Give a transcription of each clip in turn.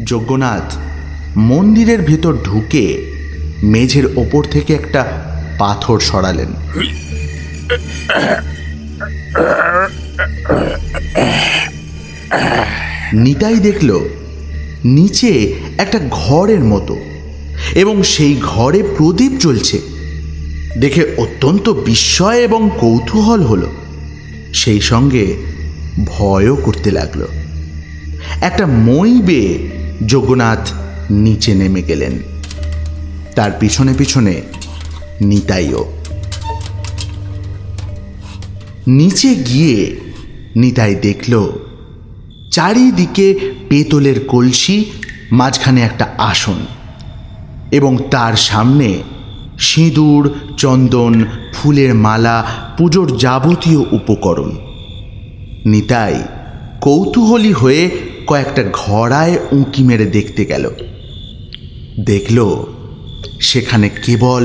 যজ্ঞনাথ মন্দিরের ভেতর ঢুকে মেঝের ওপর থেকে একটা পাথর সরালেন। নিতাই দেখল নিচে একটা ঘরের মতো এবং সেই ঘরে প্রদীপ জ্বলছে। দেখে অত্যন্ত বিস্ময় এবং কৌতূহল হলো, সেই সঙ্গে ভয়ও করতে লাগলো। একটা মই বেয়ে যজ্ঞনাথ নিচে নেমে গেলেন, তার পিছনে পিছনে নিতাইও। নিচে গিয়ে নিতাই দেখল চারিদিকে পেতলের কলসি, মাঝখানে একটা আসন এবং তার সামনে সিঁদুর, চন্দন, ফুলের মালা, পুজোর যাবতীয় উপকরণ। নিতাই কৌতূহলী হয়ে কয়েকটা ঘড়ায় উঁকি মেরে দেখতে গেল। দেখল সেখানে কেবল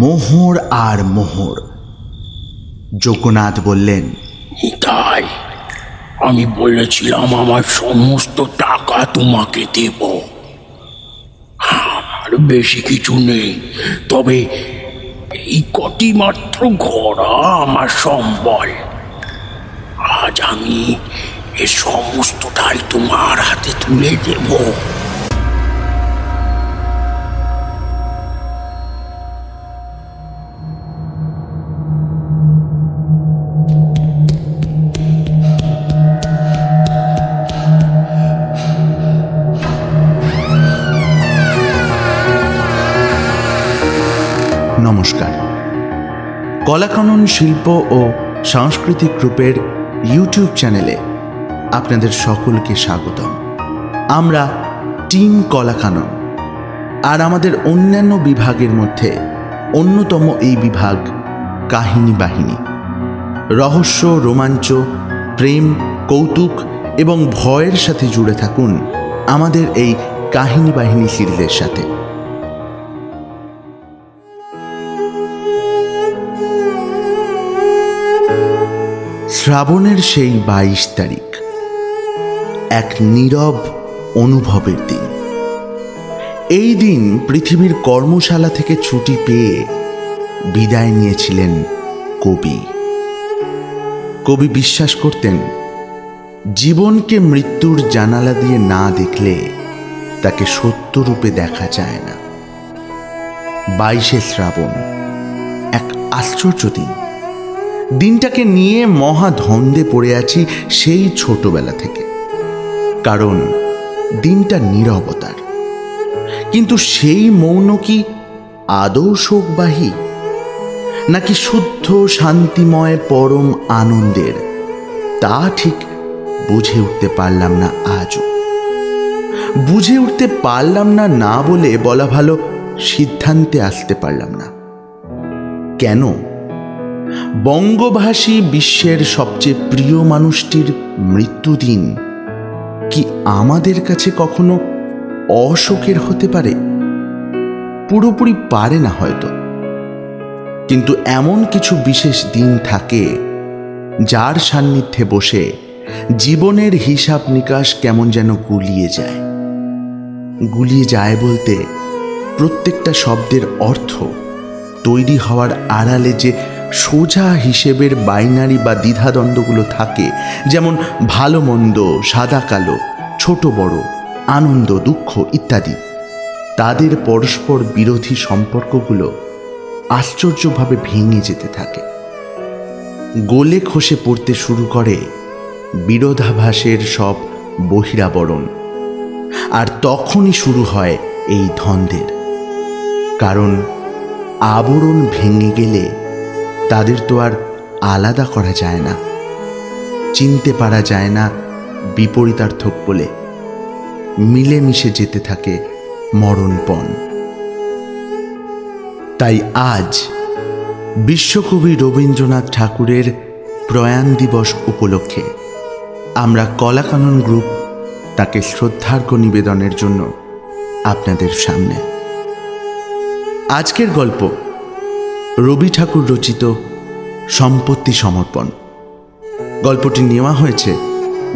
মোহর আর মোহর। যজ্ঞনাথ বললেন, নিতাই, আমি বলেছিলাম আমার সমস্ত টাকা তোমাকে দেব। আর বেশি কিছু নেই, তবে এই কটি মাত্র ঘোড়া আমার সম্বল। আজ আমি এ সমস্তটাই তোমার হাতে তুলে দেব। নমস্কার। কলাকানন শিল্প ও সাংস্কৃতিক গ্রুপের ইউটিউব চ্যানেলে আপনাদের সকলকে স্বাগতম। আমরা টিম কলাকানন, আর আমাদের অন্যান্য বিভাগের মধ্যে অন্যতম এই বিভাগ কাহিনী বাহিনী। রহস্য, রোমাঞ্চ, প্রেম, কৌতুক এবং ভয়ের সাথে জুড়ে থাকুন আমাদের এই কাহিনী বাহিনী সিরিজের সাথে। শ্রাবণের সেই 22 তারিখ, এক নীরব অনুভবের দিন। এই দিন পৃথিবীর কর্মশালা থেকে ছুটি পেয়ে বিদায় নিয়েছিলেন কবি। কবি বিশ্বাস করতেন, জীবনকে মৃত্যুর জানালা দিয়ে না দেখলে তাকে সত্যরূপে দেখা যায় না। 22শে শ্রাবণ এক আশ্চর্য দিন। দিনটাকে নিয়ে মহা ধন্দে পড়ে আছি সেই ছোটবেলা থেকে, কারণ দিনটা নীরবতার। কিন্তু সেই মৌন কি আদৌ শোকবাহী, নাকি শুদ্ধ শান্তিময় পরম আনন্দের, তা ঠিক বুঝে উঠতে পারলাম না। আজও বুঝে উঠতে পারলাম না, না বলে বলা ভালো, সিদ্ধান্তে আসতে পারলাম না। কেন? বঙ্গভাষী বিশ্বের সবচেয়ে প্রিয় মানুষটির মৃত্যুদিন কি আমাদের কাছে কখনো অশোকের হতে পারে? পুরোপুরি পারে না হয়তো, কিন্তু এমন কিছু বিশেষ দিন থাকে যার সান্নিধ্যে বসে জীবনের হিসাব নিকাশ কেমন যেন গুলিয়ে যায়। গুলিয়ে যায় বলতে প্রত্যেকটা শব্দের অর্থ তৈরি হওয়ার আড়ালে যে সোজা হিসেবের বাইনারি বা দ্বিধাদ্বন্দ্বগুলো থাকে, যেমন ভালো মন্দ, সাদা কালো, ছোট বড়, আনন্দ দুঃখ ইত্যাদি, তাদের পরস্পর বিরোধী সম্পর্কগুলো আশ্চর্যভাবে ভেঙে যেতে থাকে। গোলে খসে পড়তে শুরু করে বিরোধাভাসের সব বহিরাবরণ। আর তখনই শুরু হয় এই দ্বন্দ্বের, কারণ আবরণ ভেঙে গেলে তাদের তো আর আলাদা করা যায় না, চিনতে পারা যায় না বিপরীতার্থক বলে। মিলেমিশে যেতে থাকে মরণপণ। তাই আজ বিশ্বকবি রবীন্দ্রনাথ ঠাকুরের প্রয়াণ দিবস উপলক্ষে আমরা কলাকানন গ্রুপ তাকে শ্রদ্ধার্ঘ্য নিবেদনের জন্য আপনাদের সামনে। আজকের গল্প রবি ঠাকুর রচিত সম্পত্তি সমর্পণ। গল্পটি নেওয়া হয়েছে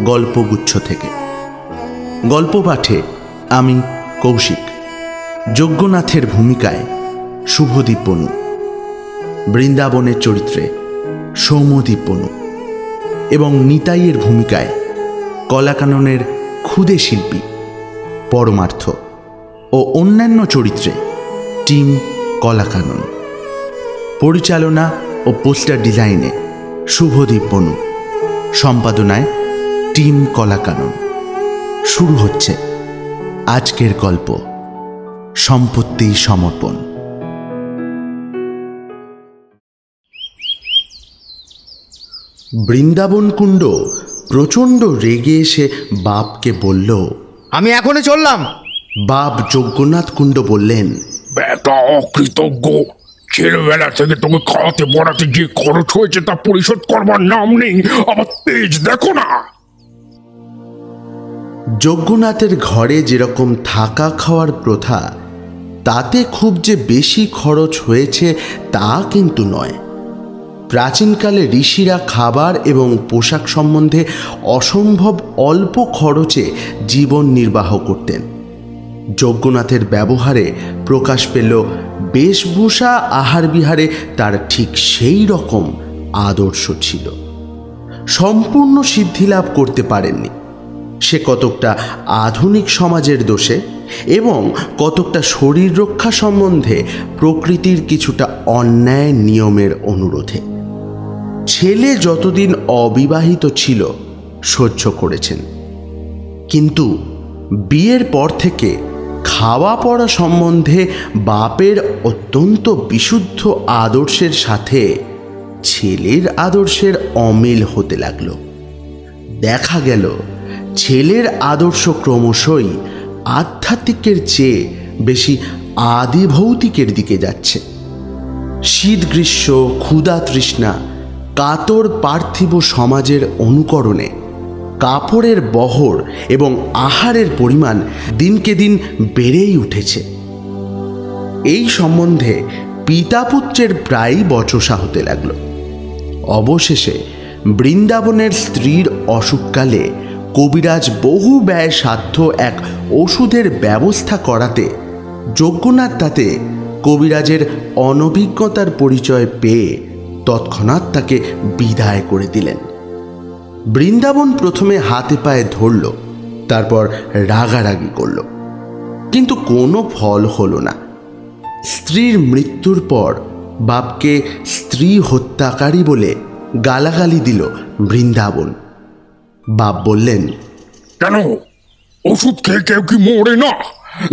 গল্পগুচ্ছ থেকে। গল্প পাঠে আমি কৌশিক, যজ্ঞনাথের ভূমিকায় শুভদীপ বনু, বৃন্দাবনের চরিত্রে সৌম্যদীপ বনু এবং নিতাইয়ের ভূমিকায় কলাকাননের ক্ষুদে শিল্পী পরমার্থ ও অন্যান্য চরিত্রে টিম কলাকানন। পরিচালনা ও পোস্টার ডিজাইনে শুভদীপ বনু, সম্পাদনায় টিম কলাকানন। শুরু হচ্ছে আজকের গল্প, সম্পত্তি সমর্পণ। বৃন্দাবন কুণ্ড প্রচণ্ড রেগে এসে বাপকে বলল, আমি এখনই চললাম। বাপ যজ্ঞনাথ কুণ্ড বললেন, বেটা অকৃতজ্ঞ, ছেলেবেলা থেকে তোকে খাওয়াতে পড়াতে যে খরচ হয়েছে তা পরিশোধ করবার নাম নেই, আমার তেজ দেখো না। যজ্ঞনাথের ঘরে যেরকম থাকা খাওয়ার প্রথা, তাতে খুব যে বেশি খরচ হয়েছে তা কিন্তু নয়। প্রাচীনকালে ঋষিরা খাবার এবং পোশাক সম্বন্ধে অসম্ভব অল্প খরচে জীবন নির্বাহ করতেন। যজ্ঞনাথের ব্যবহারে প্রকাশ পেল বেশভূষা আহার বিহারে তার ঠিক সেই রকম আদর্শ ছিল। সম্পূর্ণ সিদ্ধিলাভ করতে পারেননি। সে কতকটা আধুনিক সমাজের দোষে এবং কতকটা শরীর রক্ষা সম্বন্ধে প্রকৃতির কিছুটা অন্যায় নিয়মের অনুরোধে। ছেলে যতদিন অবিবাহিত ছিল সহ্য করেছেন, কিন্তু বিয়ের পর থেকে খাওয়া পড়া সম্বন্ধে বাপের অত্যন্ত বিশুদ্ধ আদর্শের সাথে ছেলের আদর্শের অমিল হতে লাগলো। দেখা গেল ছেলের আদর্শ ক্রমশই আধ্যাত্মিকের চেয়ে বেশি আদিভৌতিকের দিকে যাচ্ছে। শীত গ্রীষ্ম, ক্ষুধা তৃষ্ণা, কাতর পার্থিব সমাজের অনুকরণে কাপড়ের বহর এবং আহারের পরিমাণ দিনকে দিন বেড়েই উঠেছে। এই সম্বন্ধে পিতা পুত্রের প্রায়ই বচসা হতে লাগল। অবশেষে বৃন্দাবনের স্ত্রীর অসুখকালে কবিরাজ বহু ব্যয় সাধ্য এক ওষুধের ব্যবস্থা করাতে যজ্ঞনাথ তাতে কবিরাজের অনভিজ্ঞতার পরিচয় পেয়ে তৎক্ষণাৎ তাকে বিদায় করে দিলেন। বৃন্দাবন প্রথমে হাতে পায়ে ধরল, তারপর রাগারাগি করল, কিন্তু কোনো ফল হলো না। স্ত্রীর মৃত্যুর পর বাপকে স্ত্রী হত্যাকারী বলে গালাগালি দিল বৃন্দাবন। বাপ বললেন, কেন ওষুধ খেয়ে কেউ কি মরে না?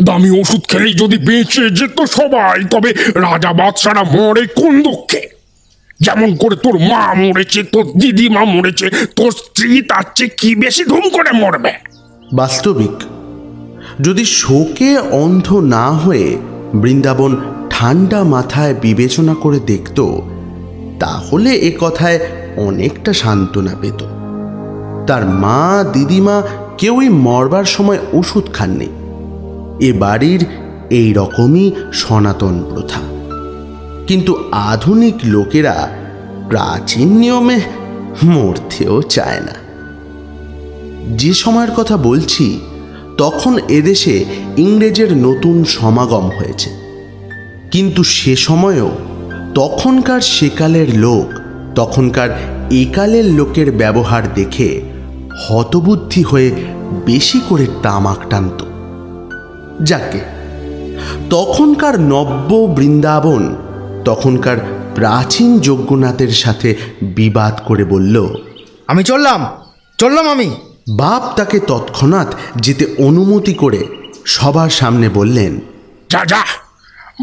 দামি ওষুধ খেলেই যদি বেঁচে যেত সবাই, তবে রাজা বাদশারা মরে কোন দুঃখে? যেমন করে তোর মা মরেছে, তোর দিদিমা মরেছে, তোর স্ত্রী তার চেয়ে কি বেশি ধুম করে মরবে? বাস্তবিক যদি শোকে অন্ধ না হয়ে বৃন্দাবন ঠান্ডা মাথায় বিবেচনা করে দেখত, তাহলে এ কথায় অনেকটা সান্ত্বনা পেত। তার মা দিদিমা কেউই মরবার সময় ওষুধ খাননি। এ বাড়ির এই রকমই সনাতন প্রথা। কিন্তু আধুনিক লোকেরা প্রাচীন নিয়মে মরতেও চায় না। যে সময়ের কথা বলছি, তখন এদেশে ইংরেজের নতুন সমাগম হয়েছে। কিন্তু সে সময়েও তখনকার সেকালের লোক তখনকার একালের লোকের ব্যবহার দেখে হতবুদ্ধি হয়ে বেশি করে তামাক টানত। যাকে তখনকার নব্য বৃন্দাবন তখনকার প্রাচীন যজ্ঞনাথের সাথে বিবাদ করে বলল, আমি চললাম। আমি। বাপ তাকে তৎক্ষণাৎ যেতে অনুমতি করে সবার সামনে বললেন, যা যা,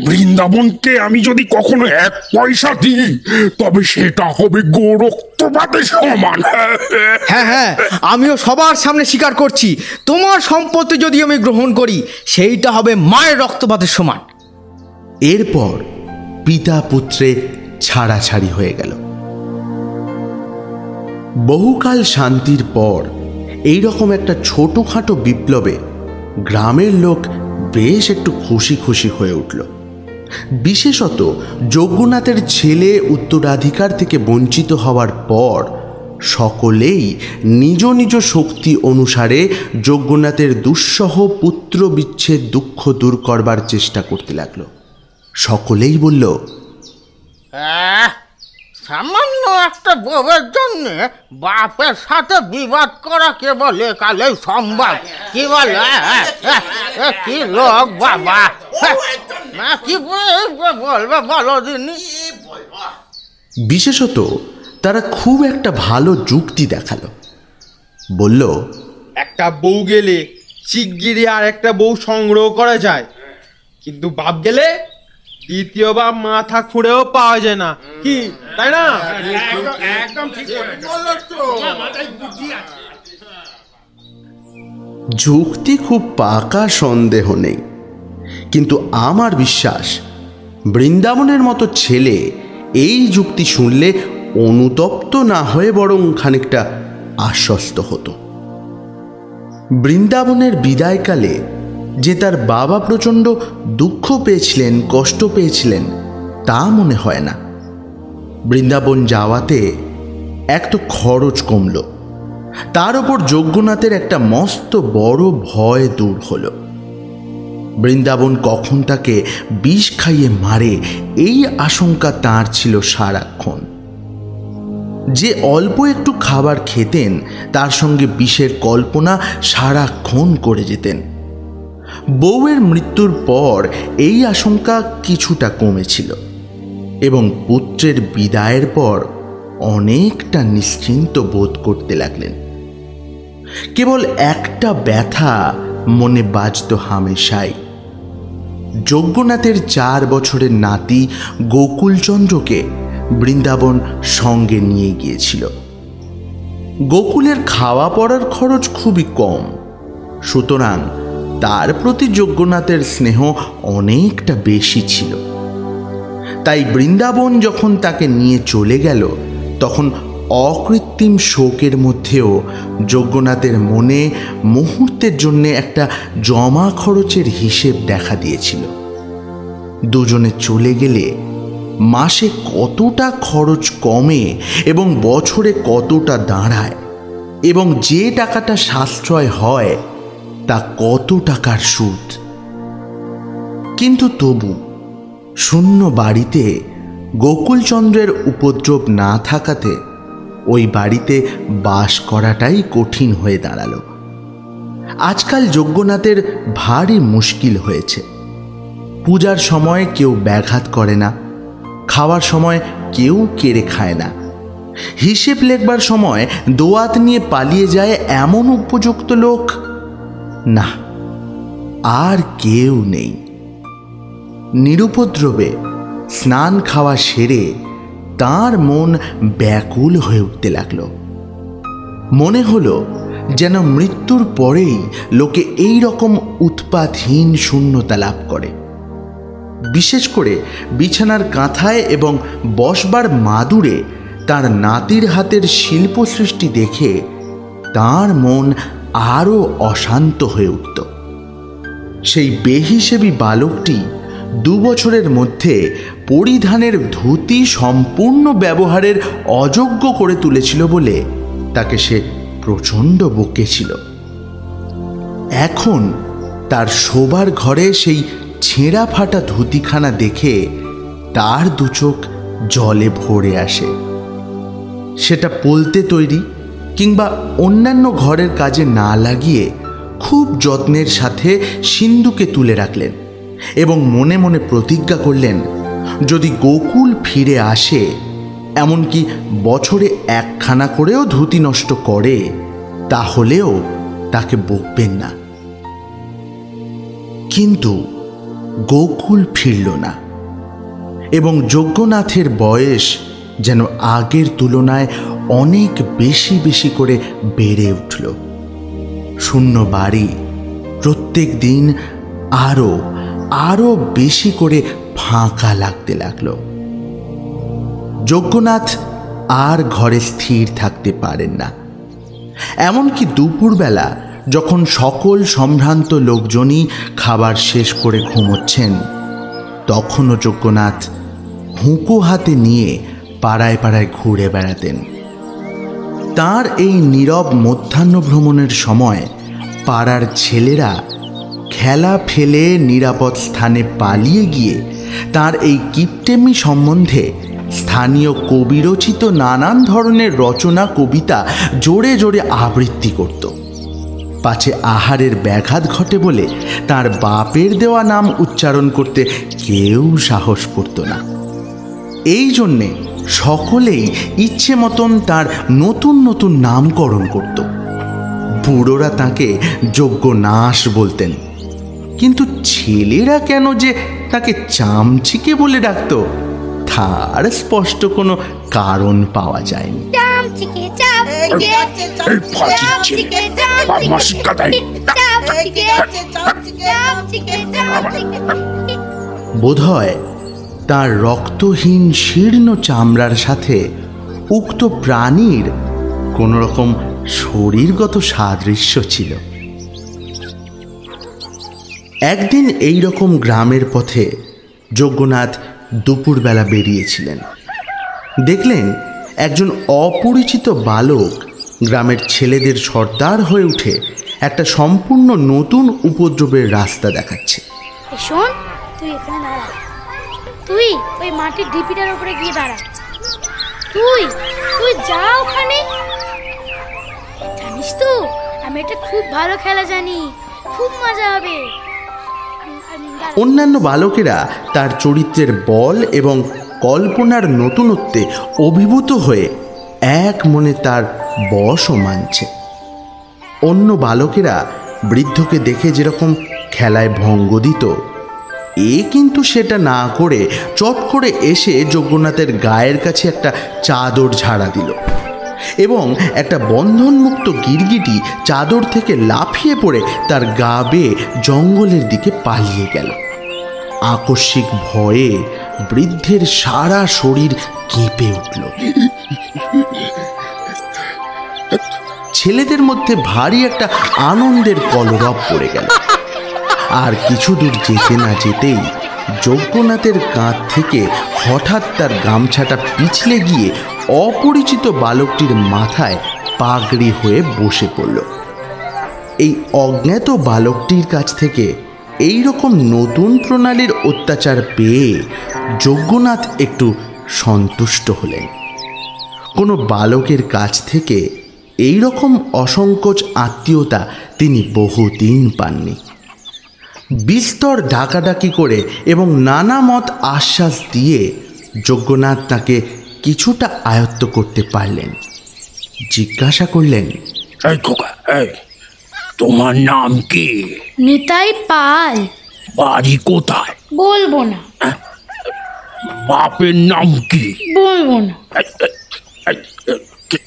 বৃন্দাবনকে আমি যদি কখনো 1 পয়সা দিই, তবে সেটা হবে গোরক্তপাতের সমান। হ্যাঁ, আমিও সবার সামনে স্বীকার করছি, তোমার সম্পত্তি যদি আমি গ্রহণ করি, সেইটা হবে মায়ের রক্তপাতের সমান। এরপর পিতা পুত্রে ছাড়াছাড়ি হয়ে গেল। বহুকাল শান্তির পর এই রকম একটা ছোটখাটো বিপ্লবে গ্রামের লোক বেশ একটু খুশি খুশি হয়ে উঠল। বিশেষত যজ্ঞনাথের ছেলে উত্তরাধিকার থেকে বঞ্চিত হওয়ার পর সকলেই নিজ নিজ শক্তি অনুসারে যজ্ঞনাথের দুঃসহ পুত্র বিচ্ছেদ দুঃখ দূর করবার চেষ্টা করতে লাগলো। সকলেই বলল, সামান্য একটা বউয়ের জন্য বাপের সাথে বিবাদ করা কেবল একালেই সম্ভব। কি বলে কি লোক বাবা, কি বলবে বলো দিনি। বিশেষত তারা খুব একটা ভালো যুক্তি দেখালো। বলল, একটা বউ গেলে শিগগিরই আর একটা বউ সংগ্রহ করা যায়, কিন্তু বাপ গেলে দ্বিতীয়বার মাথা খুঁড়েও পাওয়া যায় না, কি তাই না? যুক্তি খুব পাকা, সন্দেহ নেই, কিন্তু আমার বিশ্বাস বৃন্দাবনের মতো ছেলে এই যুক্তি শুনলে অনুতপ্ত না হয়ে বরং খানিকটা আশ্বস্ত হতো। বৃন্দাবনের বিদায়কালে যে তার বাবা প্রচণ্ড দুঃখ পেয়েছিলেন, কষ্ট পেয়েছিলেন, তা মনে হয় না। বৃন্দাবন যাওয়াতে এক তো খরচ কমল, তার ওপর যজ্ঞনাথের একটা মস্ত বড় ভয় দূর হলো। বৃন্দাবন কখন তাকে বিষ খাইয়ে মারে এই আশঙ্কা তাঁর ছিল সারাক্ষণ। যে অল্প একটু খাবার খেতেন তার সঙ্গে বিষের কল্পনা সারাক্ষণ করে যেতেন। বউয়ের মৃত্যুর পর এই আশঙ্কা কিছুটা কমেছিল এবং পুত্রের বিদায়ের পর অনেকটা নিশ্চিন্ত বোধ করতে লাগলেন। কেবল একটা ব্যথা মনে বাজত হামেশাই। যজ্ঞনাথের 4 বছরের নাতি গোকুলচন্দ্রকে বৃন্দাবন সঙ্গে নিয়ে গিয়েছিল। গোকুলের খাওয়া পড়ার খরচ খুবই কম, সুতরাং তার প্রতি যজ্ঞনাথের স্নেহ অনেকটা বেশি ছিল। তাই বৃন্দাবন যখন তাকে নিয়ে চলে গেল তখন অকৃত্রিম শোকের মধ্যেও যজ্ঞনাথের মনে মুহূর্তের জন্য একটা জমা খরচের হিসেব দেখা দিয়েছিল। দুজনে চলে গেলে মাসে কতটা খরচ কমে এবং বছরে কতটা দাঁড়ায়, এবং যে টাকাটা সাশ্রয় হয় তা কত টাকার সুদ। কিন্তু তবু শূন্য বাড়িতে গোকুলচন্দ্রের উপদ্রব না থাকাতে ওই বাড়িতে বাস করাটাই কঠিন হয়ে দাঁড়ালো। আজকাল যজ্ঞনাথের ভারী মুশকিল হয়েছে। পূজার সময় কেউ ব্যাঘাত করে না, খাওয়ার সময় কেউ কেড়ে খায় না, হিসেব লেখবার সময় দোয়াত নিয়ে পালিয়ে যায় এমন উপযুক্ত লোক না, আর কেউ নেই। নিরুপদ্রবে স্নান খাওয়া সেরে তাঁর মন ব্যাকুল হয়ে উঠতে লাগল। মনে হলো যেন মৃত্যুর পরেই লোকে এই রকম উৎপাতহীন শূন্যতা লাভ করে। বিশেষ করে বিছানার কাঁথায় এবং বসবার মাদুরে তার নাতির হাতের শিল্প সৃষ্টি দেখে তাঁর মন আরও অশান্ত হয়ে উঠত। সেই বেহিসেবি বালকটি 2 বছরের মধ্যে পরিধানের ধুতি সম্পূর্ণ ব্যবহারের অযোগ্য করে তুলেছিল বলে তাকে সে প্রচণ্ড বকেছিল। এখন তার শোবার ঘরে সেই ছেঁড়া ফাটা ধুতিখানা দেখে তার 2 চোখ জলে ভরে আসে। সেটা পলতে তৈরি কিংবা অন্যান্য ঘরের কাজে না লাগিয়ে খুব যত্নের সাথে সিন্ধুকে তুলে রাখলেন এবং মনে মনে প্রতিজ্ঞা করলেন, যদি গোকুল ফিরে আসে, এমনকি বছরে 1খানা করেও ধুতি নষ্ট করে, তাহলেও তাকে বকবেন না। কিন্তু গোকুল ফিরল না এবং যজ্ঞনাথের বয়স যেন আগের তুলনায় অনেক বেশি বেশি করে বেড়ে উঠল। শূন্য বাড়ি প্রত্যেক দিন আরো আরো বেশি করে ফাঁকা লাগতে লাগলো। যজ্ঞনাথ আর ঘরে স্থির থাকতে পারেন না। এমনকি দুপুরবেলা যখন সকল সম্ভ্রান্ত লোকজনই খাবার শেষ করে ঘুমোচ্ছেন, তখনও যজ্ঞনাথ হুঁকো হাতে নিয়ে পাড়ায় পাড়ায় ঘুরে বেড়াতেন। তার এই নীরব মধ্যাহ্ন ভ্রমণের সময় পাড়ার ছেলেরা খেলা ফেলে নিরাপদ স্থানে পালিয়ে গিয়ে তার এই কিপটেমি সম্বন্ধে স্থানীয় কবিরচিত নানান ধরনের রচনা কবিতা জোরে জোরে আবৃত্তি করত। পাছে আহারের ব্যাঘাত ঘটে বলে তার বাপের দেওয়া নাম উচ্চারণ করতে কেউ সাহস করত না। এই জন্যে সকলেই ইচ্ছে মতন তার নতুন নতুন নামকরণ করত। বুড়োরা তাকে যজ্ঞনাশ বলতেন, কিন্তু ছেলেরা কেন যে তাকে চামচিকে বলে ডাকত তার স্পষ্ট কোনো কারণ পাওয়া যায়নি। বোধহয় তার রক্তহীন শীর্ণ চামড়ার সাথে উক্ত প্রাণীর কোনো রকম শরীরগত সাদৃশ্য ছিল। একদিন এই রকম গ্রামের পথে যজ্ঞনাথ দুপুরবেলা বেরিয়েছিলেন। দেখলেন একজন অপরিচিত বালক গ্রামের ছেলেদের সর্দার হয়ে উঠে একটা সম্পূর্ণ নতুন উপদ্রবের রাস্তা দেখাচ্ছে। শোন, তুই এখানে দাঁড়া, তুই ওই মাটির ঢিপিটার উপরে গিয়ে দাঁড়া, তুই তুই যা ওখানে। জানিস তো আমি একটা খুব ভালো খেলা জানি, খুব মজা হবে। অন্যান্য বালকেরা তার চরিত্রের বল এবং কল্পনার নতুনত্বে অভিভূত হয়ে এক মনে তার বশও মানছে। অন্য বালকেরা বৃদ্ধকে দেখে যেরকম খেলায় ভঙ্গ দিত, এ কিন্তু সেটা না করে চট করে এসে যজ্ঞনাথের গায়ের কাছে একটা চাদর ঝাড়া দিল এবং একটা বন্ধনমুক্ত গিরগিটি চাদর থেকে লাফিয়ে পড়ে তার গা বেয়ে জঙ্গলের দিকে পালিয়ে গেল। আকস্মিক ভয়ে বৃদ্ধের সারা শরীর কেঁপে উঠল। ছেলেদের মধ্যে ভারী একটা আনন্দের কলরব পড়ে গেল। আর কিছু দূর যেতে না যেতেই যজ্ঞনাথের কাঁধ থেকে হঠাৎ তার গামছাটা পিছলে গিয়ে অপরিচিত বালকটির মাথায় পাগড়ি হয়ে বসে পড়ল। এই অজ্ঞাত বালকটির কাছ থেকে এই রকম নতুন প্রণালীর অত্যাচার পেয়ে যজ্ঞনাথ একটু সন্তুষ্ট হলেন। কোনো বালকের কাছ থেকে এই রকম অসংকোচ আত্মীয়তা তিনি বহুদিন পাননি। বিস্তর ডাকাডাকি করে এবং নানা মত আশ্বাস দিয়ে যজ্ঞনাথ তাকে কিছুটা আয়ত্ত করতে পারলেন। জিজ্ঞাসা করলেন, এই খোকা, এই তোমার নাম কি? নিতাই পাল। বাড়ি কোথায়? বলবো না। বাপের নাম কি? বলবো না।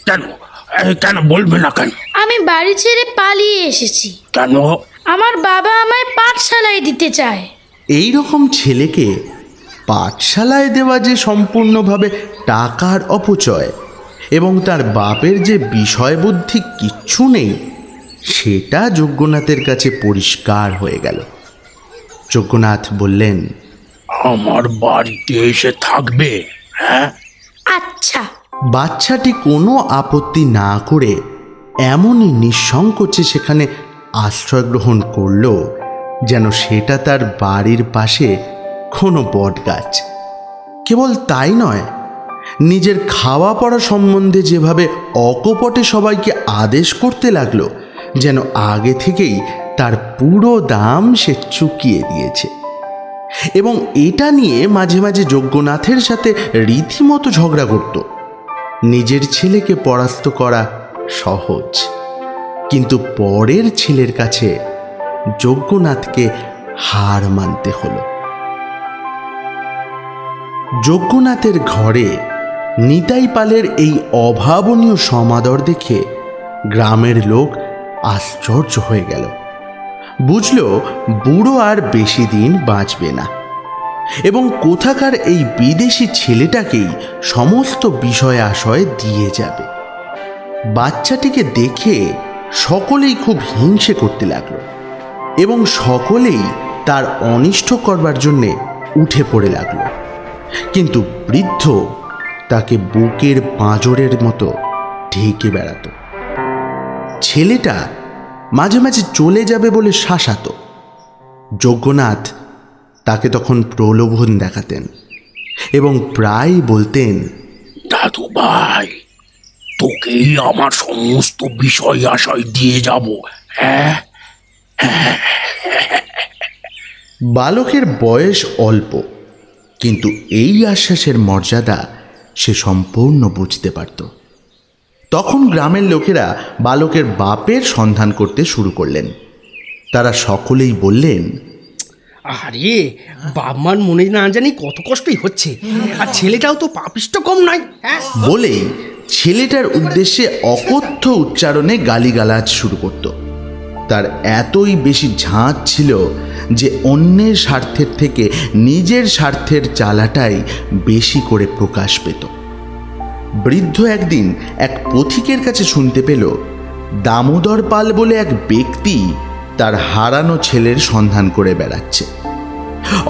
কেন কেন বলবে না কেন? আমি বাড়ি ছেড়ে পালিয়ে এসেছি। কেন? আমার বাবা আমায় পাঠশালায় দিতে চায়। এই রকম ছেলেকে পাঠশালায় দেওয়া যে সম্পূর্ণভাবে টাকার অপচয় এবং তার বাপের যে বিষয় বুদ্ধি কিচ্ছু নেই, সেটা যজ্ঞনাথের কাছে পরিষ্কার হয়ে গেল। যজ্ঞনাথ বললেন, আমার বাড়িতে এসে থাকবে। হ্যাঁ, আচ্ছা। বাচ্চাটি কোনো আপত্তি না করে এমনই নিঃসংকোচে সেখানে আশ্রয় গ্রহণ করল যেন সেটা তার বাড়ির পাশে কোনো বট গাছ। কেবল তাই নয়, নিজের খাওয়া পড়া সম্বন্ধে যেভাবে অকপটে সবাইকে আদেশ করতে লাগলো, যেন আগে থেকেই তার পুরো দাম সে চুকিয়ে দিয়েছে। এবং এটা নিয়ে মাঝে মাঝে যজ্ঞনাথের সাথে রীতিমতো ঝগড়া করত। নিজের ছেলেকে পরাস্ত করা সহজ, কিন্তু পরের ছেলের কাছে যজ্ঞনাথকে হার মানতে হলো। যজ্ঞনাথের ঘরে নিতাই পালের এই অভাবনীয় সমাদর দেখে গ্রামের লোক আশ্চর্য হয়ে গেল। বুঝল বুড়ো আর বেশি দিন বাঁচবে না এবং কোথাকার এই বিদেশি ছেলেটাকেই সমস্ত বিষয় আশয় দিয়ে যাবে। বাচ্চাটিকে দেখে সকলেই খুব হিংসে করতে লাগলো এবং সকলেই তার অনিষ্ট করবার জন্যে উঠে পড়ে লাগলো। কিন্তু বৃদ্ধ তাকে বুকের পাঁজরের মতো ঢেকে বেড়াত। ছেলেটা মাঝে মাঝে চলে যাবে বলে শাসাতো। যজ্ঞনাথ তাকে তখন প্রলোভন দেখাতেন এবং প্রায় বলতেন, দাদু ভাই, তোকেই আমার সমস্ত বিষয় আশয় দিয়ে যাব। হ্যাঁ, বালকের বয়স অল্প, কিন্তু এই আশ্বাসের মর্যাদা সে সম্পূর্ণ বুঝতে পারত। তখন গ্রামের লোকেরা বালকের বাপের সন্ধান করতে শুরু করলেন। তারা সকলেই বললেন, আরে বাপ মার মনে না জানি কত কষ্টই হচ্ছে, আর ছেলেটাও তো পাপিষ্ট কম নয়। বলেই ছেলেটার উদ্দেশ্যে অকথ্য উচ্চারণে গালিগালাজ শুরু করত। তার এতই বেশি ঝাঁজ ছিল যে অন্যের স্বার্থের থেকে নিজের স্বার্থের জ্বালাটাই বেশি করে প্রকাশ পেত। বৃদ্ধ একদিন এক পথিকের কাছে শুনতে পেল দামোদর পাল বলে এক ব্যক্তি তার হারানো ছেলের সন্ধান করে বেড়াচ্ছে।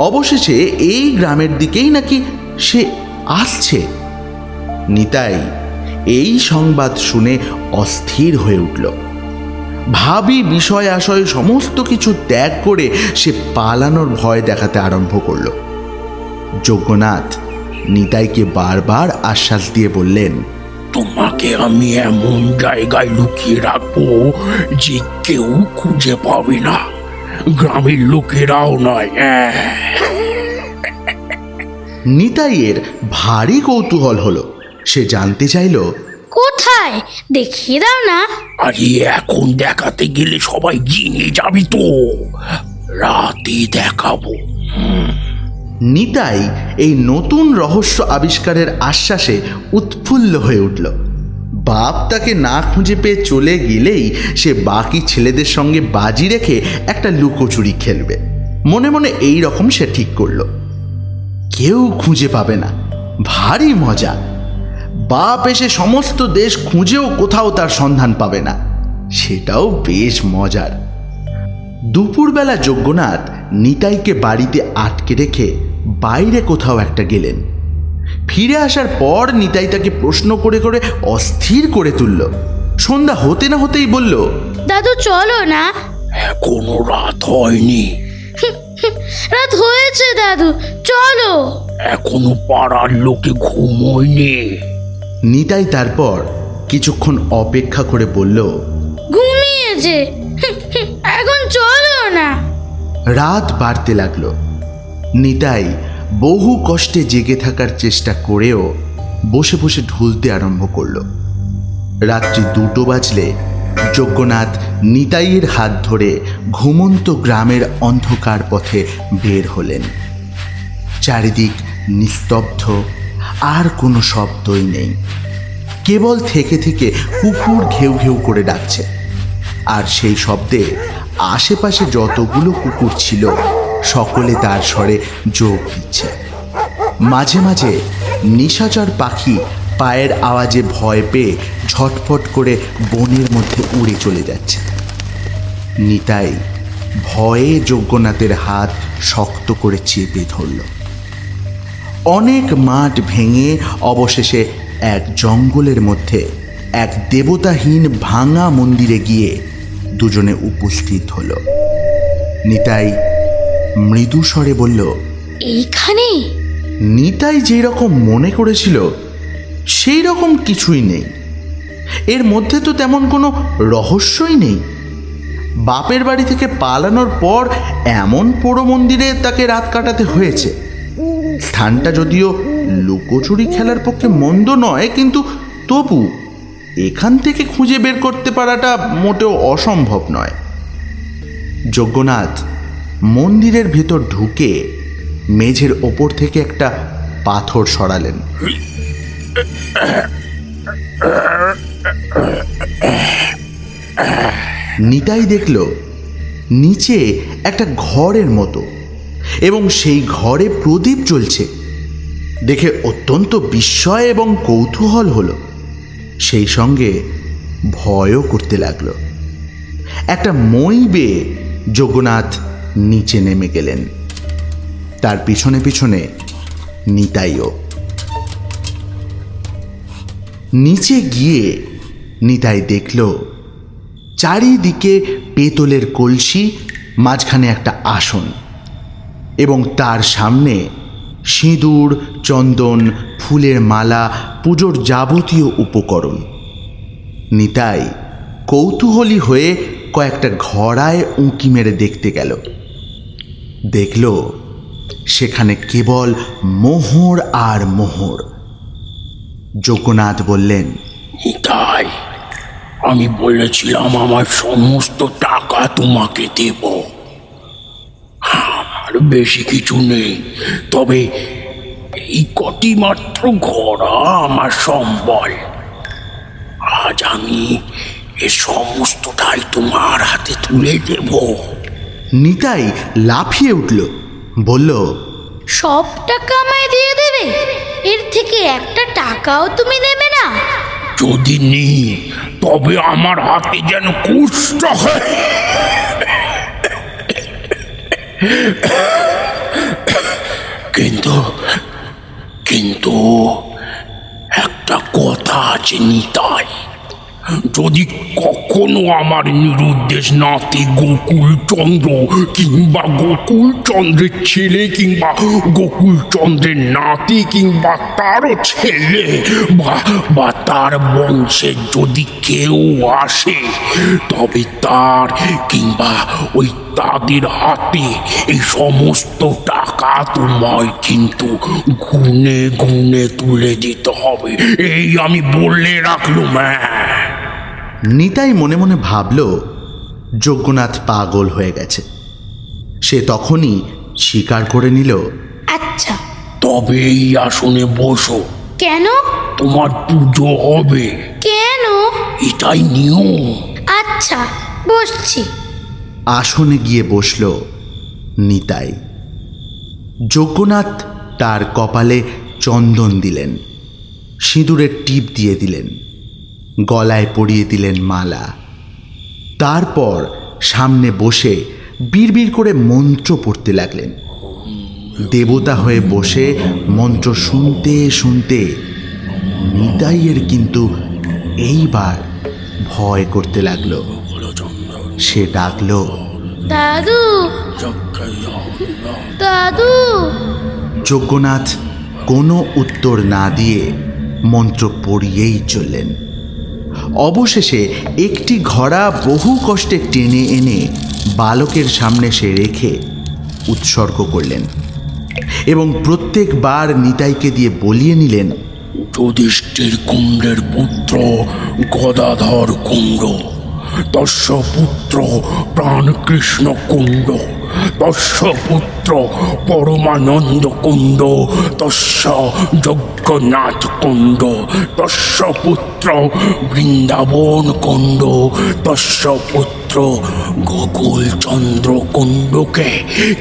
অবশেষে এই গ্রামের দিকেই নাকি সে আসছে। নিতাই এই সংবাদ শুনে অস্থির হয়ে উঠল। ভাবি বিষয় আশয় সমস্ত কিছু ত্যাগ করে সে পালানোর ভয় দেখাতে আরম্ভ করল। যজ্ঞনাথ নিতাইকে বারবার আশ্বাস দিয়ে বললেন, তোমাকে আমি এমন জায়গায় লুকিয়ে রাখবো যে কেউ খুঁজে পাবে না, গ্রামের লোকেরাও নয়। নিতাইয়ের ভারী কৌতূহল হলো। সে জানতে চাইল, কোথায় দেখিয়ে দাও না। আরে এখন দেখাতে গেলে সবাই জেনে যাবি তো, রাতে দেখাবো। নিতাই এই নতুন রহস্য আবিষ্কারের আশ্বাসে উৎফুল্ল হয়ে উঠল। বাপ তাকে না খুঁজে পেয়ে চলে গেলেই সে বাকি ছেলেদের সঙ্গে বাজি রেখে একটা লুকোচুরি খেলবে। মনে মনে এই রকম সে ঠিক করল। কেউ খুঁজে পাবে না, ভারী মজা। বাপ এসে সমস্ত দেশ খুঁজেও কোথাও তার সন্ধান পাবে না, সেটাও বেশ মজার। দুপুরবেলা যজ্ঞনাথ নিতাইকে বাড়িতে আটকে রেখে বাইরে কোথাও একটা গেলেন। ফিরে আসার পর নিতাই তাকে প্রশ্ন করে করে অস্থির করে তুলল। সন্ধ্যা হতে না হতেই বলল, দাদু চলো না। এখনো রাত হয়নি। রাত হয়েছে দাদু, চলো। এখনো পাড়ার লোকে ঘুমোয়নি। নিতাই তারপর কিছুক্ষণ অপেক্ষা করে বলল, ঘুমিয়েছে, এখন চলো না। রাত বাড়তে লাগলো। নিতাই বহু কষ্টে জেগে থাকার চেষ্টা করেও বসে বসে ঢুলতে আরম্ভ করল। রাত্রি 2টো বাজলে যজ্ঞনাথ নিতাইয়ের হাত ধরে ঘুমন্ত গ্রামের অন্ধকার পথে বের হলেন। চারিদিক নিস্তব্ধ, আর কোনো শব্দই নেই। কেবল থেকে থেকে কুকুর ঘেউ ঘেউ করে ডাকছে, আর সেই শব্দে আশেপাশে যতগুলো কুকুর ছিল সকলে তার স্বরে যোগ দিচ্ছে। মাঝে মাঝে নিশাচর পাখি পায়ের আওয়াজে ভয় পেয়ে ঝটফট করে বনের মধ্যে উড়ে চলে যাচ্ছে। নিতাই ভয়ে যজ্ঞনাথের হাত শক্ত করে চেপে ধরল। অনেক মাঠ ভেঙে অবশেষে এক জঙ্গলের মধ্যে এক দেবতাহীন ভাঙা মন্দিরে গিয়ে দুজনে উপস্থিত হল। নিতাই মৃদু স্বরে বলল, এইখানে? নিতাই যেই রকম মনে করেছিল সেই রকম কিছুই নেই। এর মধ্যে তো তেমন কোনো রহস্যই নেই। বাপের বাড়ি থেকে পালানোর পর এমন পোড়ো মন্দিরে তাকে রাত কাটাতে হয়েছে। স্থানটা যদিও লুকোচুরি খেলার পক্ষে মন্দ নয়, কিন্তু তবু এখান থেকে খুঁজে বের করতে পারাটা মোটেও অসম্ভব নয়। যজ্ঞনাথ মন্দিরের ভেতর ঢুকে মেঝের ওপর থেকে একটা পাথর সরালেন। নিতাই দেখল নিচে একটা ঘরের মতো, এবং সেই ঘরে প্রদীপ জ্বলছে। দেখে অত্যন্ত বিস্ময় এবং কৌতূহল হলো, সেই সঙ্গে ভয়ও করতে লাগলো। একটা মই বেয়ে যজ্ঞনাথ নিচে নেমে গেলেন, তার পিছনে পিছনে নিতাইও। নিচে গিয়ে নিতাই দেখল চারিদিকে পেতলের কলসি, মাঝখানে একটা আসন এবং তার সামনে সিঁদুর, চন্দন, ফুলের মালা, পুজোর যাবতীয় উপকরণ। নিতাই কৌতূহলী হয়ে কয়েকটা ঘড়ায় উঁকি মেরে দেখতে গেল। দেখল সেখানে কেবল মোহর আর মোহর। যজ্ঞনাথ বললেন, নিতাই, আমি বলেছিলাম আমার সমস্ত টাকা তোমাকে দেব। আর বেশি কিছু নেই, তবে এই কটি মাত্র ঘোড়া আমার সম্বল। আজ আমি এ সমস্তটাই তোমার হাতে তুলে দেব। নিতাই লাফিয়ে উঠল, বলল, সব টাকা আমায় দিয়ে দেবে? এর থেকে একটা টাকাও তুমি নেবে না? যদি নিই তবে আমার হাতে যেন কুষ্ঠ হয়। কিন্তু কিন্তু একটা কথা আছে নিতাই, যদি কখনো আমার নিরুদ্দেশ নাতি গোকুল চন্দ্র কিংবা গোকুল চন্দ্রের ছেলে কিংবা গোকুল চন্দ্রের নাতি কিংবা তারও ছেলে বা তার বংশে যদি কেউ আসে, তবে তার কিংবা ওই তাদের হাতে এই সমস্ত টাকা তোমায় কিন্তু গুনে গুনে তুলে দিতে হবে। এই আমি বলে রাখলুম। নিতাই মনে মনে ভাবল যজ্ঞনাথ পাগল হয়ে গেছে। সে তখনই স্বীকার করে নিল, আচ্ছা। তবে এই আসনে বসো। কেন? তোমার পুজো হবে। কেন? এটাই নিয়ম। আচ্ছা, বসছি। আসনে গিয়ে বসল নিতাই। যজ্ঞনাথ তার কপালে চন্দন দিলেন, সিঁদুরের টিপ দিয়ে দিলেন, গলায় পরিয়ে দিলেন মালা। তারপর সামনে বসে বিড়বিড় করে মন্ত্র পড়তে লাগলেন। দেবতা হয়ে বসে মন্ত্র শুনতে শুনতে নিতাইয়ের কিন্তু এইবার ভয় করতে লাগলো। সে ডাকলো, দাদু, দাদু। যজ্ঞনাথ কোনো উত্তর না দিয়ে মন্ত্র পড়িয়েই চললেন। অবশেষে একটি ঘোড়া বহু কষ্টে টেনে এনে বালকের সামনে সে রেখে উৎসর্গ করলেন এবং প্রত্যেকবার নিতাইকে দিয়ে বলিয়ে নিলেন, যুধিষ্ঠির কুণ্ডের পুত্র গদাধর কুণ্ড, তস্য পুত্র প্রাণকৃষ্ণ কুণ্ড, তস্য পুত্র পরমানন্দ কুণ্ড, তস্য যজ্ঞনাথ কুণ্ড, তস্য পুত্র বৃন্দাবন কুণ্ড, তস্য পুত্র গোকুল চন্দ্র কুণ্ডকে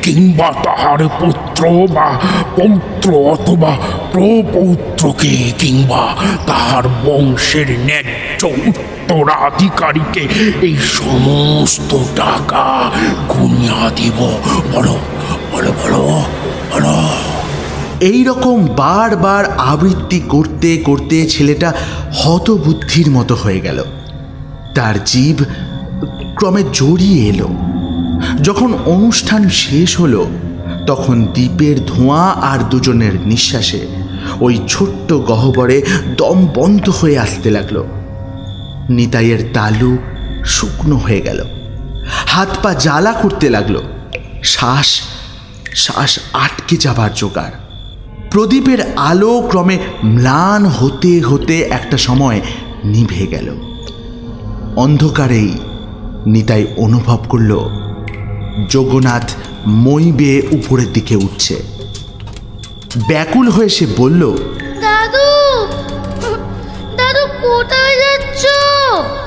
কিংবা তাহার পুত্র বা পৌত্র অথবা প্রপৌত্রকে কিংবা তাহার বংশের ন্যায্য উত্তরাধিকারীকে এই সমস্ত টাকা গুনিয়া দিব। বলো বলো বলো বলো। এইরকম বারবার আবৃত্তি করতে করতে ছেলেটা হতবুদ্ধির মতো হয়ে গেল। তার জিভ ক্রমে জড়িয়ে এলো। যখন অনুষ্ঠান শেষ হলো তখন দ্বীপের ধোঁয়া আর দুজনের নিঃশ্বাসে ওই ছোট্ট গহ্বরে দম বন্ধ হয়ে আসতে লাগলো। নিতাইয়ের তালু শুকনো হয়ে গেল, হাত পা জ্বালা করতে লাগলো, শ্বাস শ্বাস আটকে যাবার জোগাড়। প্রদীপের আলো ক্রমে ম্লান হতে হতে একটা সময় নিভে গেল। অন্ধকারেই নিতাই অনুভব করল যজ্ঞনাথ মই বেয়ে উপরের দিকে উঠছে। ব্যাকুল হয়ে সে বলল, দাদু, দাদু কোথায় যাচ্ছ?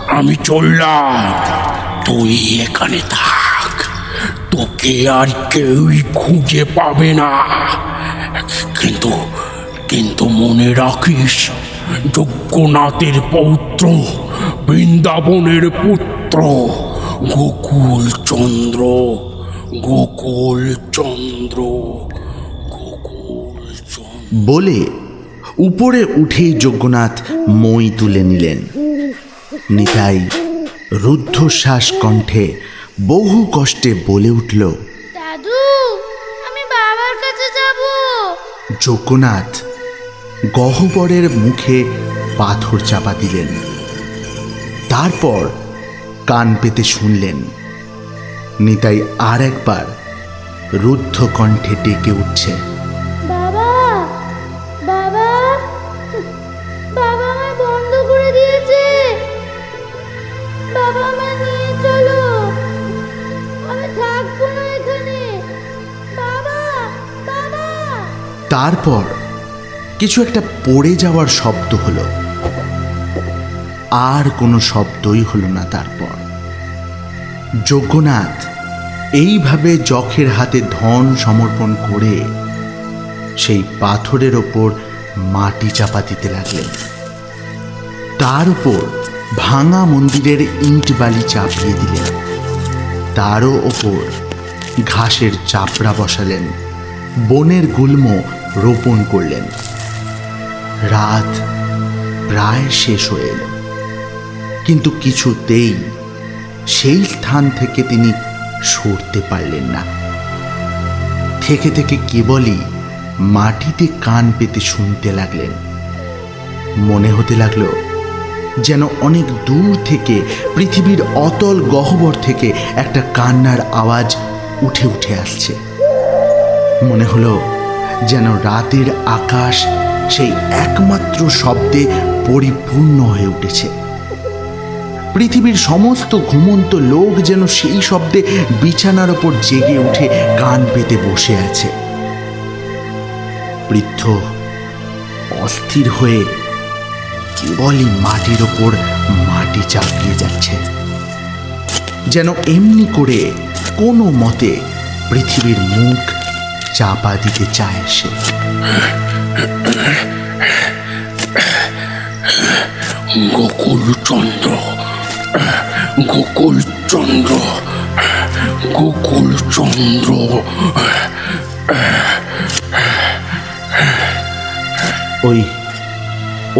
আমি চললাম, তুই এখানে থাক, তোকে আর কেউই খুঁজে পাবে না। কিন্তু কিন্তু মনে রাখিস, যজ্ঞনাথের পৌত্র বৃন্দাবনের পুত্র গোকুল চন্দ্র, গোকুল চন্দ্র, গোকুল চন্দ্র বলে উপরে উঠেই যজ্ঞনাথ মই তুলে নিলেন। নিতাই রুদ্ধশ্বাস কণ্ঠে বহু কষ্টে বলে উঠল, দাদু, আমি বাবার কাছে যাব। যজ্ঞনাথ গহ্বরের মুখে পাথর চাপা দিলেন। তারপর কান পেতে শুনলেন নিতাই আর একবার রুদ্ধ কণ্ঠে ডেকে উঠছে, বাবা, বাবা, বাবা আমায় বন্ধ করে দিয়েছে। বাবা আমায় নিয়ে চলো, আমি থাকবো না এখানে। বাবা, বাবা। তারপর কিছু একটা পড়ে যাওয়ার শব্দ হলো, আর কোনো শব্দই হলো না। তারপর যজ্ঞনাথ এইভাবে যখের হাতে ধন সমর্পণ করে সেই পাথরের ওপর মাটি চাপা দিতে লাগলেন। তার উপর ভাঙা মন্দিরের ইট বালি চাপিয়ে দিলেন। তারও ওপর ঘাসের চাপড়া বসালেন, বনের গুল্ম রোপণ করলেন। রাত প্রায় শেষ হয়ে এল, কিন্তু কিছুতেই সেই স্থান থেকে তিনি সরতে পারলেন না। থেকে থেকে কেবলই মাটিতে কান পেতে শুনতে লাগলেন। মনে হতে লাগলো যেন অনেক দূর থেকে, পৃথিবীর অতল গহ্বর থেকে একটা কান্নার আওয়াজ উঠে উঠে আসছে। মনে হলো যেন রাতের আকাশ সেই একমাত্র শব্দে পরিপূর্ণ হয়ে উঠেছে। পৃথিবীর সমস্ত ঘুমন্ত লোক যেন সেই শব্দে বিছানার ওপর জেগে উঠে কান পেতে বসে আছে। বৃদ্ধ অস্থির হয়ে কেবলই মাটির ওপর মাটি চাপিয়ে যাচ্ছে, যেন এমনি করে কোনো মতে পৃথিবীর মুখ চাপা দিতে চায় সে। গোকুলচন্দ্র, গোকুলচন্দ্র, গোকুলচন্দ্র।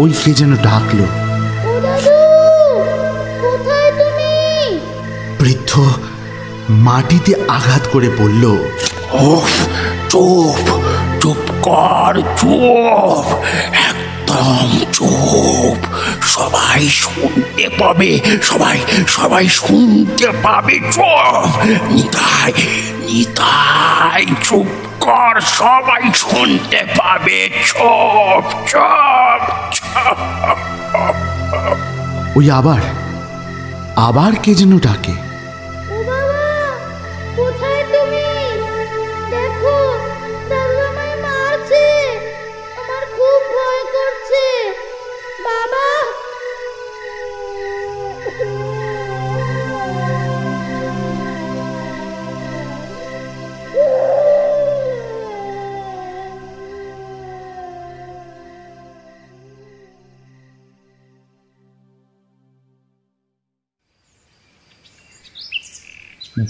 ওই কে যেন ডাকলো। ও দাদু, কোথায় তুমি? বৃদ্ধ মাটিতে আঘাত করে বলল, ওফ, চুপ, চুপ কর, চুপ, একদম চুপ। সবাই শুনতে পাবে, সবাই শুনতে পাবে। চুপ, নিতাই, নিতাই, চুপ কর, সবাই শুনতে পাবে। চুপ, চুপ, চুপ। ওই আবার কে যেন ডাকে। ও বাবা, কোথায় তুমি? দেখো, দাদু আমায় মারছে। আমার খুব ভয় করছে। বাবা।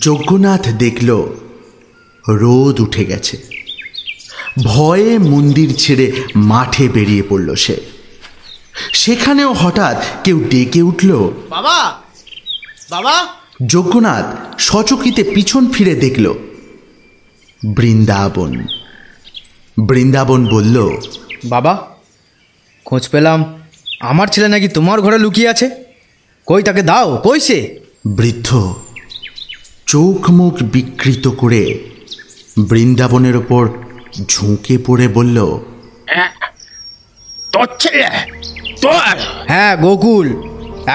যজ্ঞনাথ দেখল রোদ উঠে গেছে। ভয়ে মন্দির ছেড়ে মাঠে বেরিয়ে পড়ল সে। সেখানেও হঠাৎ কেউ ডেকে উঠল, বাবা, বাবা। যজ্ঞনাথ সচকিতে পিছন ফিরে দেখল বৃন্দাবন। বৃন্দাবন বলল, বাবা, খোঁজ পেলাম আমার ছেলে নাকি তোমার ঘরে লুকিয়ে আছে। কই তাকে দাও, কই সে? বৃদ্ধ চোখ মুখ বিকৃত করে বৃন্দাবনের ওপর ঝুঁকে পড়ে বলল, তোর ছেলে? তোর? হ্যাঁ, গোকুল।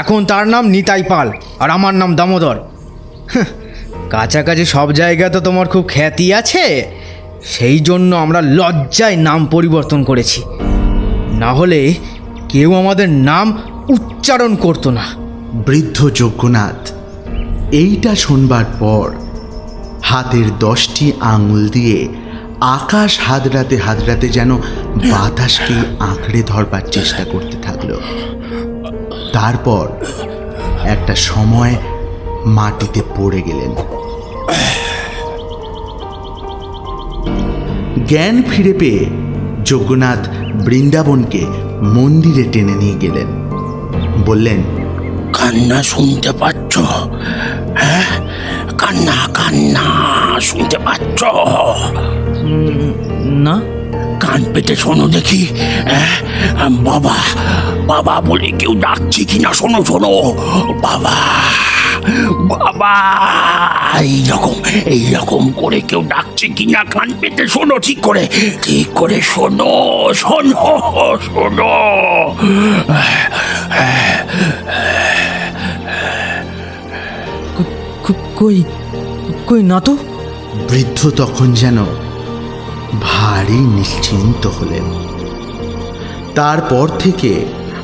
এখন তার নাম নিতাই পাল, আর আমার নাম দামোদর। কাছাকাছি সব জায়গায় তো তোমার খুব খ্যাতি আছে, সেই জন্য আমরা লজ্জায় নাম পরিবর্তন করেছি। না হলে কেউ আমাদের নাম উচ্চারণ করতো না। বৃদ্ধ যজ্ঞনাথ এইটা শোনবার পর হাতের 10টি আঙুল দিয়ে আকাশ হাতড়াতে হাতড়াতে যেন বাতাসকে আঁকড়ে ধরবার চেষ্টা করতে থাকলো। তারপর একটা সময় মাটিতে পড়ে গেলেন। জ্ঞান ফিরে পেয়ে যজ্ঞনাথ বৃন্দাবনকে মন্দিরে টেনে নিয়ে গেলেন। বললেন, কান্না শুনতে পাচ্ছ? হ্যাঁ, কান্না কান্না শুনতে পাচ্ছ? না। কান পেতে শোনো দেখি। বাবা বাবা বলে কেউ ডাকছে কিনা শোনো শোনো। বাবা বাবা এইরকম করে কেউ ডাকছে কিনা কান পেতে শোনো, ঠিক করে শোনো শোনো শোনো। কই কই না তো। বৃদ্ধ তখন যেন ভারী নিশ্চিন্ত হলেন। তারপর থেকে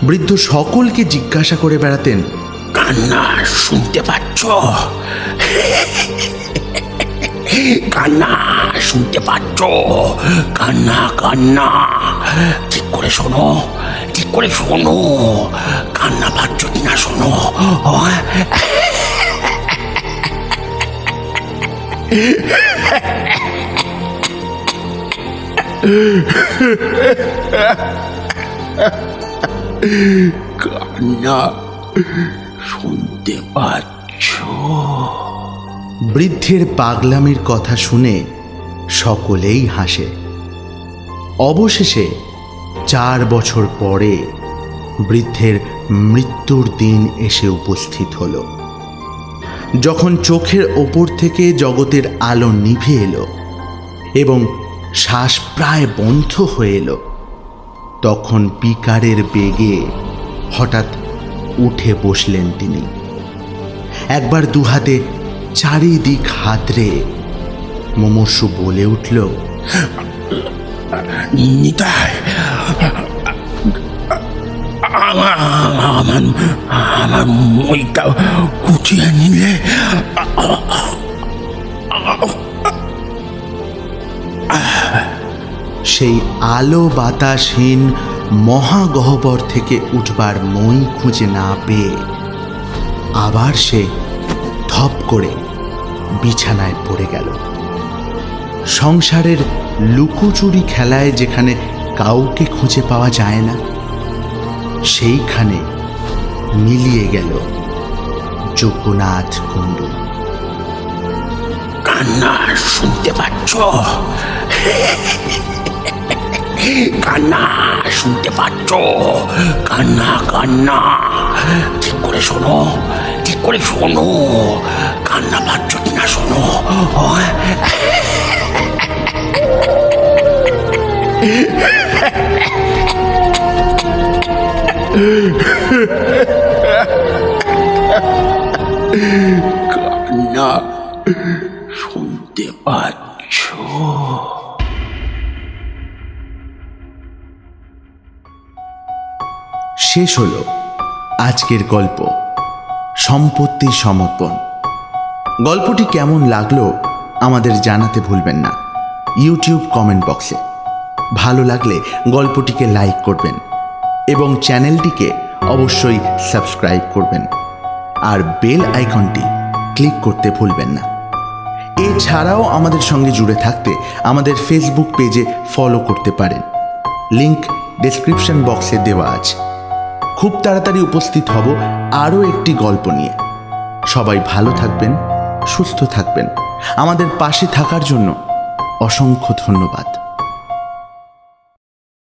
বৃদ্ধ সকলকে জিজ্ঞাসা করে বেড়াতেন, কান্না শুনতে পাচ্ছ? কান্না শুনতে পাচ্ছ? কান্না কান্না ঠিক করে শোনো, ঠিক করে শোনো। কান্না পাচ্ছ কিনা শোনো। কান্না শুনতে পাচ্ছ? বৃদ্ধের পাগলামির কথা শুনে সকলেই হাসে। অবশেষে 4 বছর পরে বৃদ্ধের মৃত্যুর দিন এসে উপস্থিত হলো। যখন চোখের ওপর থেকে জগতের আলো নিভে এলো এবং শ্বাস প্রায় বন্ধ হয়ে এলো, তখন পিকারের বেগে হঠাৎ উঠে বসলেন তিনি। একবার দুহাতে চারিদিক হাতড়ে মুমূর্ষু বলে উঠল, নিতাই, আমার মইটা উঠিয়ে নিলে। সেই আলো বাতাসহীন মহাগহ্বর থেকে উঠবার মই খুঁজে না পেয়ে আবার সে ধপ করে বিছানায় পড়ে গেল। সংসারের লুকোচুরি খেলায় যেখানে কাউকে খুঁজে পাওয়া যায় না, সেইখানে মিলিয়ে গেল যোগনাথ কুণ্ডু। কান্না শুনতে পাচ্ছ? কান্না শুনতে পাচ্ছ? কান্না কান্না ঠিক করে শোনো, ঠিক করে শোনো। কান্না পাচ্ছ কিনা শোনো। কান্না শুনতে পাচ্ছ? শেষ হলো আজকের গল্প সম্পত্তির সমর্পণ। গল্পটি কেমন লাগলো আমাদের জানাতে ভুলবেন না ইউটিউব কমেন্ট বক্সে। ভালো লাগলে গল্পটিকে লাইক করবেন এবং চ্যানেলটিকে অবশ্যই সাবস্ক্রাইব করবেন, আর বেল আইকনটি ক্লিক করতে ভুলবেন না। এছাড়াও আমাদের সঙ্গে জুড়ে থাকতে আমাদের ফেসবুক পেজে ফলো করতে পারেন, লিংক ডেসক্রিপশন বক্সে দেওয়া আছে। খুব তাড়াতাড়ি উপস্থিত হব আরও একটি গল্প নিয়ে। সবাই ভালো থাকবেন, সুস্থ থাকবেন। আমাদের পাশে থাকার জন্য অসংখ্য ধন্যবাদ।